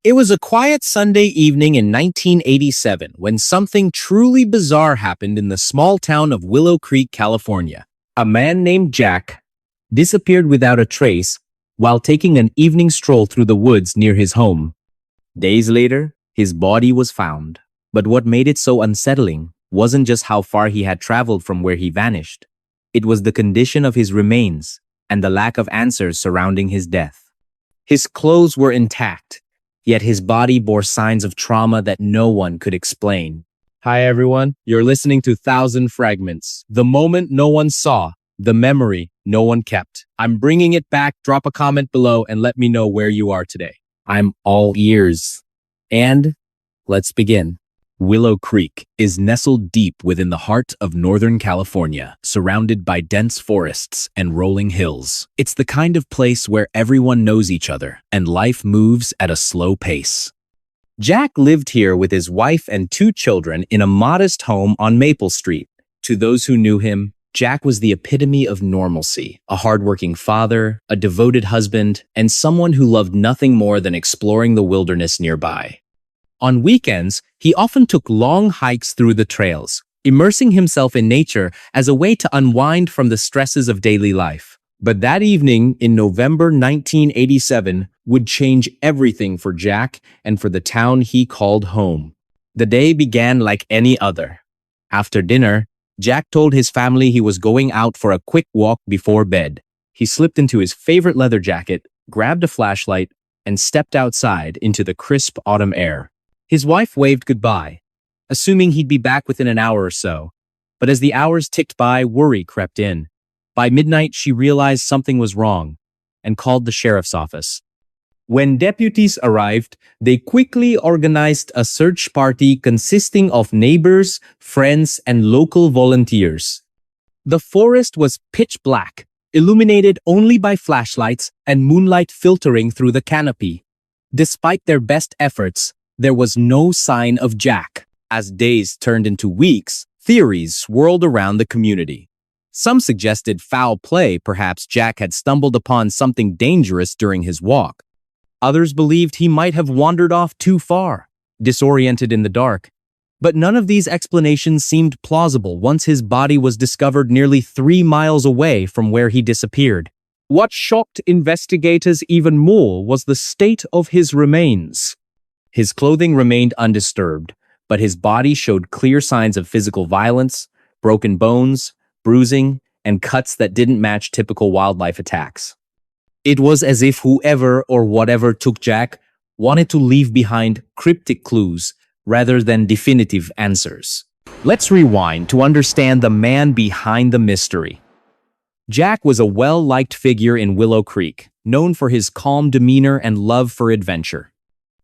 It was a quiet Sunday evening in 1987 when something truly bizarre happened in the small town of Willow Creek, California. A man named Jack disappeared without a trace while taking an evening stroll through the woods near his home. Days later, his body was found. But what made it so unsettling wasn't just how far he had traveled from where he vanished. It was the condition of his remains and the lack of answers surrounding his death. His clothes were intact, yet his body bore signs of trauma that no one could explain. Hi everyone, you're listening to Thousand Fragments. The moment no one saw, the memory no one kept. I'm bringing it back. Drop a comment below and let me know where you are today. I'm all ears. And let's begin. Willow Creek is nestled deep within the heart of Northern California, surrounded by dense forests and rolling hills. It's the kind of place where everyone knows each other and life moves at a slow pace. Jack lived here with his wife and 2 children in a modest home on Maple Street. To those who knew him, Jack was the epitome of normalcy, a hardworking father, a devoted husband, and someone who loved nothing more than exploring the wilderness nearby. On weekends, he often took long hikes through the trails, immersing himself in nature as a way to unwind from the stresses of daily life. But that evening in November 1987 would change everything for Jack and for the town he called home. The day began like any other. After dinner, Jack told his family he was going out for a quick walk before bed. He slipped into his favorite leather jacket, grabbed a flashlight, and stepped outside into the crisp autumn air. His wife waved goodbye, assuming he'd be back within an hour or so. But as the hours ticked by, worry crept in. By midnight, she realized something was wrong and called the sheriff's office. When deputies arrived, they quickly organized a search party consisting of neighbors, friends, and local volunteers. The forest was pitch black, illuminated only by flashlights and moonlight filtering through the canopy. Despite their best efforts, there was no sign of Jack. As days turned into weeks, theories swirled around the community. Some suggested foul play, perhaps Jack had stumbled upon something dangerous during his walk. Others believed he might have wandered off too far, disoriented in the dark. But none of these explanations seemed plausible once his body was discovered nearly 3 miles away from where he disappeared. What shocked investigators even more was the state of his remains. His clothing remained undisturbed, but his body showed clear signs of physical violence, broken bones, bruising, and cuts that didn't match typical wildlife attacks. It was as if whoever or whatever took Jack wanted to leave behind cryptic clues rather than definitive answers. Let's rewind to understand the man behind the mystery. Jack was a well-liked figure in Willow Creek, known for his calm demeanor and love for adventure.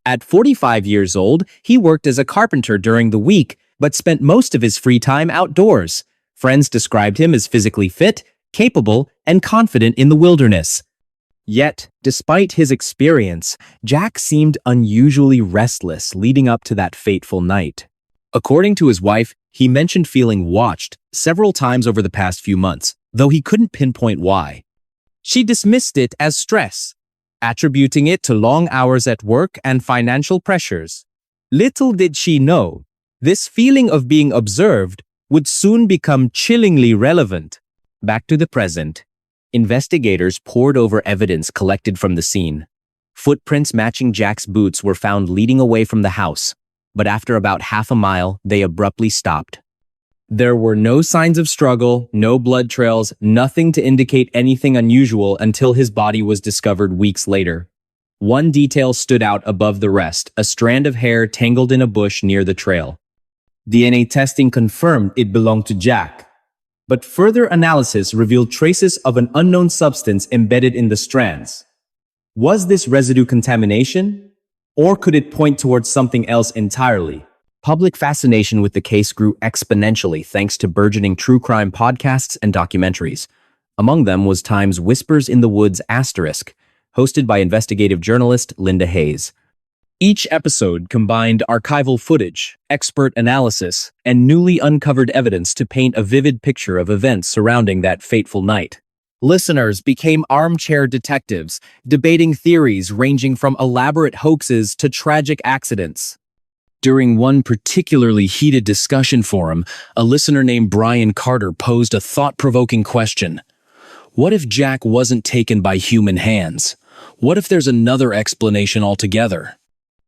At 45 years old, he worked as a carpenter during the week, but spent most of his free time outdoors. Friends described him as physically fit, capable, and confident in the wilderness. Yet, despite his experience, Jack seemed unusually restless leading up to that fateful night. According to his wife, he mentioned feeling watched several times over the past few months, though he couldn't pinpoint why. She dismissed it as stress, attributing it to long hours at work and financial pressures. Little did she know, this feeling of being observed would soon become chillingly relevant. Back to the present. Investigators pored over evidence collected from the scene. Footprints matching Jack's boots were found leading away from the house, but after about half a mile, they abruptly stopped. There were no signs of struggle, no blood trails, nothing to indicate anything unusual until his body was discovered weeks later. One detail stood out above the rest, a strand of hair tangled in a bush near the trail. DNA testing confirmed it belonged to Jack, but further analysis revealed traces of an unknown substance embedded in the strands. Was this residue contamination? Or could it point towards something else entirely? Public fascination with the case grew exponentially thanks to burgeoning true crime podcasts and documentaries. Among them was Time's Whispers in the Woods*, hosted by investigative journalist Linda Hayes. Each episode combined archival footage, expert analysis, and newly uncovered evidence to paint a vivid picture of events surrounding that fateful night. Listeners became armchair detectives, debating theories ranging from elaborate hoaxes to tragic accidents. During one particularly heated discussion forum, a listener named Brian Carter posed a thought-provoking question. What if Jack wasn't taken by human hands? What if there's another explanation altogether?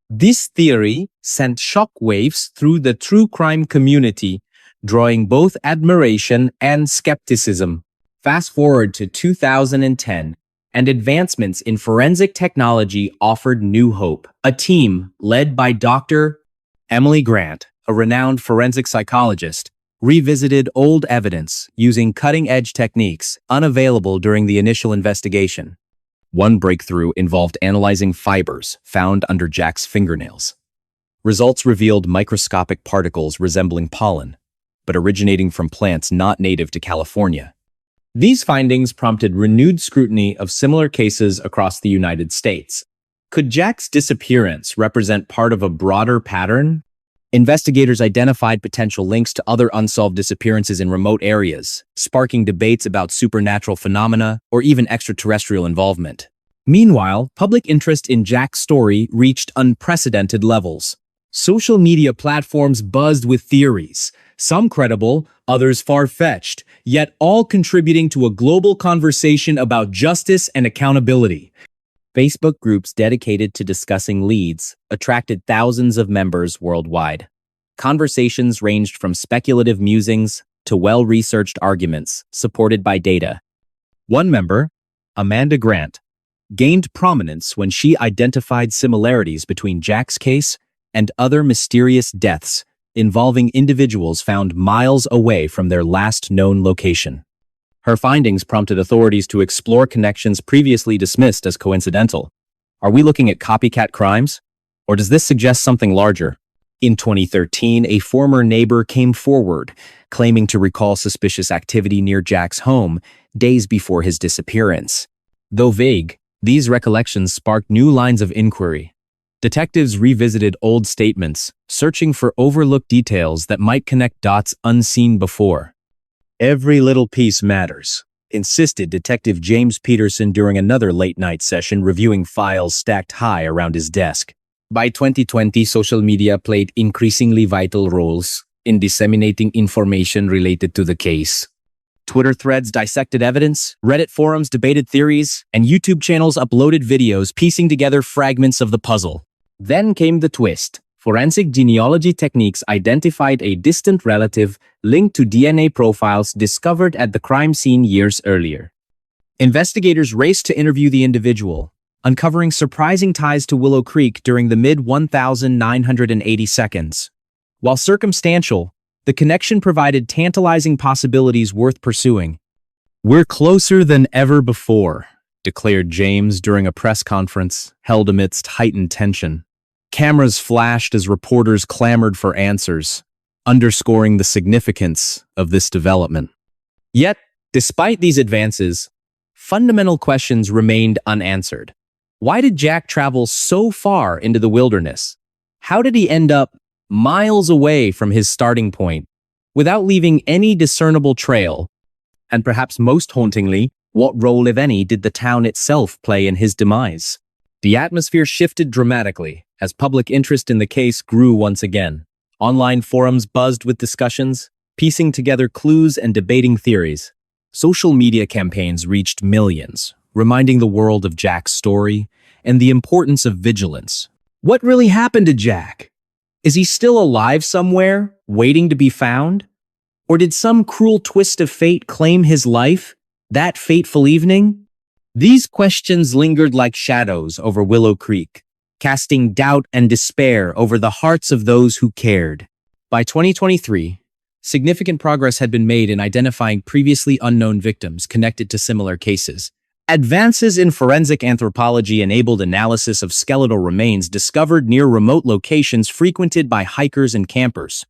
This theory sent shockwaves through the true crime community, drawing both admiration and skepticism. Fast forward to 2010, and advancements in forensic technology offered new hope. A team led by Dr. Emily Grant, a renowned forensic psychologist, revisited old evidence using cutting-edge techniques unavailable during the initial investigation. One breakthrough involved analyzing fibers found under Jack's fingernails. Results revealed microscopic particles resembling pollen, but originating from plants not native to California. These findings prompted renewed scrutiny of similar cases across the United States. Could Jack's disappearance represent part of a broader pattern? Investigators identified potential links to other unsolved disappearances in remote areas, sparking debates about supernatural phenomena or even extraterrestrial involvement. Meanwhile, public interest in Jack's story reached unprecedented levels. Social media platforms buzzed with theories, some credible, others far-fetched, yet all contributing to a global conversation about justice and accountability. Facebook groups dedicated to discussing leads attracted thousands of members worldwide. Conversations ranged from speculative musings to well-researched arguments supported by data. One member, Amanda Grant, gained prominence when she identified similarities between Jack's case and other mysterious deaths involving individuals found miles away from their last known location. Her findings prompted authorities to explore connections previously dismissed as coincidental. Are we looking at copycat crimes? Or does this suggest something larger? In 2013, a former neighbor came forward, claiming to recall suspicious activity near Jack's home days before his disappearance. Though vague, these recollections sparked new lines of inquiry. Detectives revisited old statements, searching for overlooked details that might connect dots unseen before. Every little piece matters, insisted Detective James Peterson during another late-night session reviewing files stacked high around his desk. By 2020, social media played increasingly vital roles in disseminating information related to the case. Twitter threads dissected evidence, Reddit forums debated theories, and YouTube channels uploaded videos piecing together fragments of the puzzle. Then came the twist. Forensic genealogy techniques identified a distant relative linked to DNA profiles discovered at the crime scene years earlier. Investigators raced to interview the individual, uncovering surprising ties to Willow Creek during the mid-1980 seconds. While circumstantial, the connection provided tantalizing possibilities worth pursuing. "We're closer than ever before," declared James during a press conference held amidst heightened tension. Cameras flashed as reporters clamored for answers, underscoring the significance of this development. Yet, despite these advances, fundamental questions remained unanswered. Why did Jack travel so far into the wilderness? How did he end up miles away from his starting point without leaving any discernible trail? And perhaps most hauntingly, what role, if any, did the town itself play in his demise? The atmosphere shifted dramatically as public interest in the case grew once again. Online forums buzzed with discussions, piecing together clues and debating theories. Social media campaigns reached millions, reminding the world of Jack's story and the importance of vigilance. What really happened to Jack? Is he still alive somewhere, waiting to be found? Or did some cruel twist of fate claim his life that fateful evening? These questions lingered like shadows over Willow Creek, casting doubt and despair over the hearts of those who cared. By 2023, significant progress had been made in identifying previously unknown victims connected to similar cases. Advances in forensic anthropology enabled analysis of skeletal remains discovered near remote locations frequented by hikers and campers.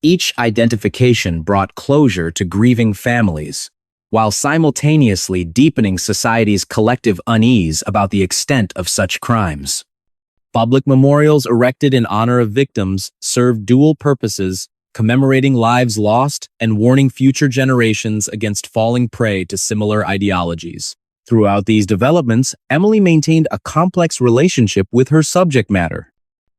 Each identification brought closure to grieving families, while simultaneously deepening society's collective unease about the extent of such crimes. Public memorials erected in honor of victims served dual purposes, commemorating lives lost and warning future generations against falling prey to similar ideologies. Throughout these developments, Emily maintained a complex relationship with her subject matter.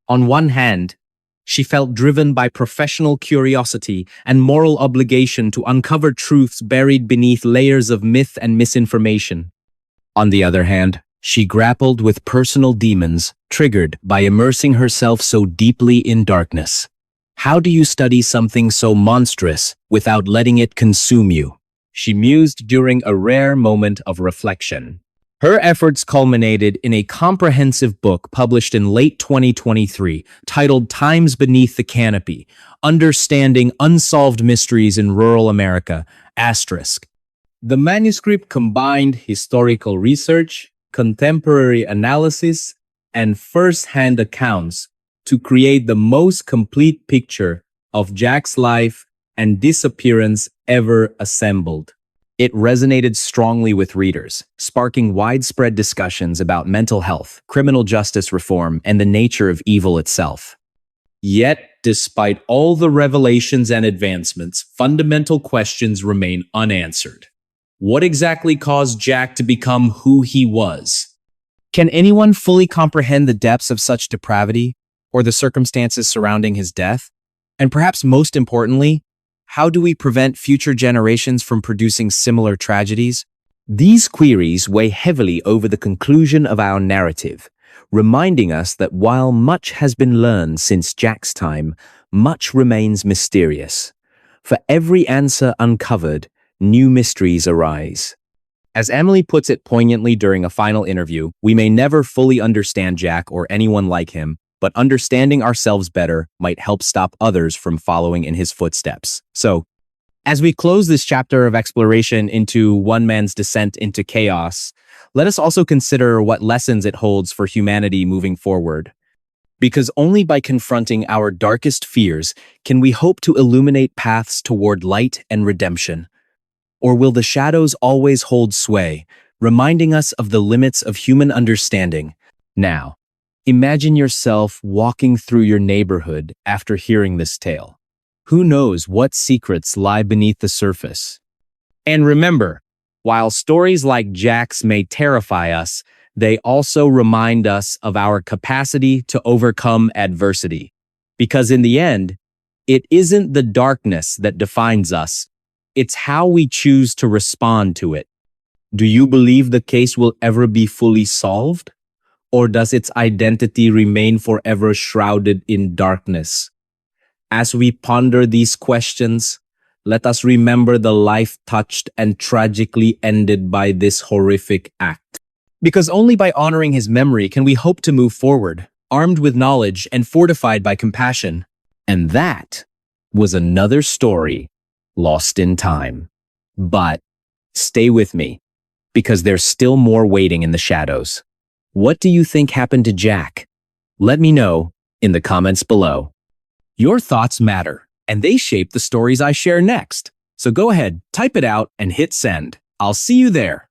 On one hand, she felt driven by professional curiosity and moral obligation to uncover truths buried beneath layers of myth and misinformation. On the other hand, she grappled with personal demons triggered by immersing herself so deeply in darkness. How do you study something so monstrous without letting it consume you? She mused during a rare moment of reflection. Her efforts culminated in a comprehensive book published in late 2023 titled Times Beneath the Canopy, Understanding Unsolved Mysteries in Rural America, **. The manuscript combined historical research, contemporary analysis, and first-hand accounts to create the most complete picture of Jack's life and disappearance ever assembled. It resonated strongly with readers, sparking widespread discussions about mental health, criminal justice reform, and the nature of evil itself. Yet, despite all the revelations and advancements, fundamental questions remain unanswered. What exactly caused Jack to become who he was? Can anyone fully comprehend the depths of such depravity or the circumstances surrounding his death? And perhaps most importantly, how do we prevent future generations from producing similar tragedies? These queries weigh heavily over the conclusion of our narrative, reminding us that while much has been learned since Jack's time, much remains mysterious. For every answer uncovered, new mysteries arise. As Emily puts it poignantly during a final interview, we may never fully understand Jack or anyone like him, but understanding ourselves better might help stop others from following in his footsteps. So, as we close this chapter of exploration into one man's descent into chaos, let us also consider what lessons it holds for humanity moving forward. Because only by confronting our darkest fears can we hope to illuminate paths toward light and redemption. Or will the shadows always hold sway, reminding us of the limits of human understanding? Now, imagine yourself walking through your neighborhood after hearing this tale. Who knows what secrets lie beneath the surface? And remember, while stories like Jack's may terrify us, they also remind us of our capacity to overcome adversity. Because in the end, it isn't the darkness that defines us, it's how we choose to respond to it. Do you believe the case will ever be fully solved? Or does its identity remain forever shrouded in darkness? As we ponder these questions, let us remember the life touched and tragically ended by this horrific act. Because only by honoring his memory can we hope to move forward, armed with knowledge and fortified by compassion. And that was another story lost in time. But stay with me, because there's still more waiting in the shadows. What do you think happened to Jack? Let me know in the comments below. Your thoughts matter, and they shape the stories I share next. So go ahead, type it out, and hit send. I'll see you there.